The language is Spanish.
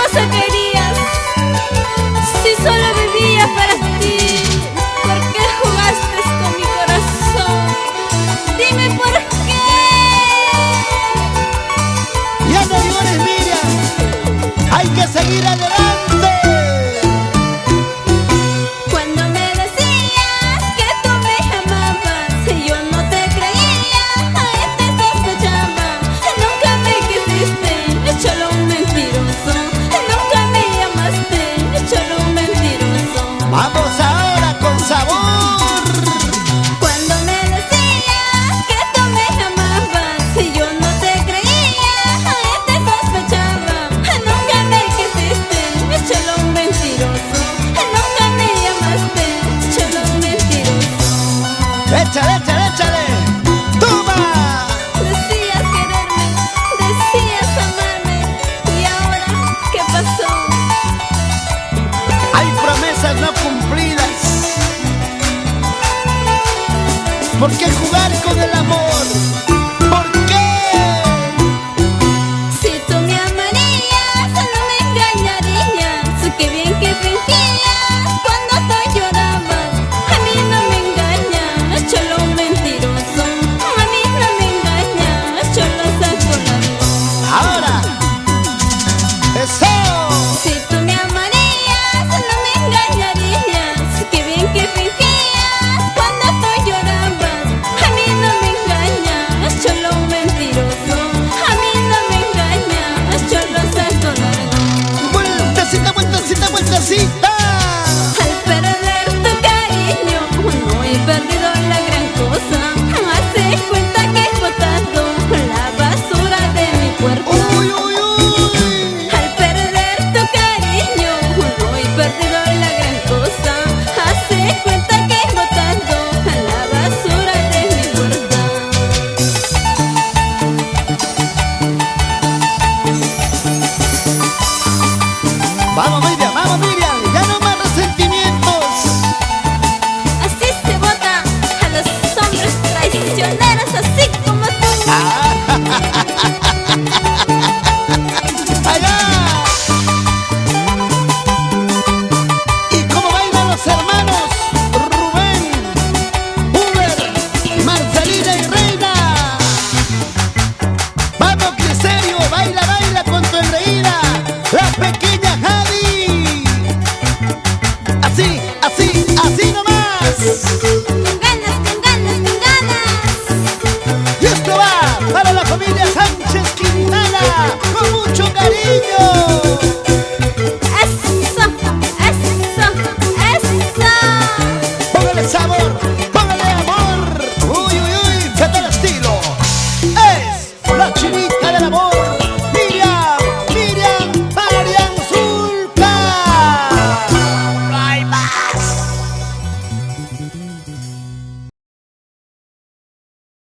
cosa querías? Si solo vivía para ti, ¿por qué jugaste con mi corazón? Dime por qué. Ya no llores, Miriam, hay que seguir adelante. Cuando me decías que tú me amabas, yo no te creía, te sospechaba. Nunca me quisiste, solo un mentiroso. Nunca me llamaste, solo un mentiroso. Vamos ahora con sabor. Cuando me decías que tú me amabas, yo no te creía, te sospechaba. Nunca me quisiste, solo un mentiroso. Nunca me llamaste, solo un mentiroso. Échale, échale, échale. ¡Toma! Decías quererme, decías amarme, ¿y ahora qué pasó? Hay promesas no cumplidas. ¿Por qué jugar con el amor? ¿Por qué? Si tú me amarías, no me engañarías. Qué bien que fingías cuando tú llorabas. A mí no me engañas, solo un mentiroso. A mí no me engañas, solo saco la voz. Ahora. ¡Eso! Si tú me amarías, no me engañarías. Qué bien que fingías cuando tú llorabas. A mí no me engañas, solo un mentiroso. A mí no me engañas, solo saco la voz. Vueltecita, vueltecita, vueltecita. Al perder tu cariño, no he perdido la gran cosa. Hace cuenta que he botado la basura de mi puerta. Uy, uy, uy. Al perder tu cariño, no he perdido la gran cosa. Hace cuenta que he botado la basura de mi puerta. Vamos, Miriam.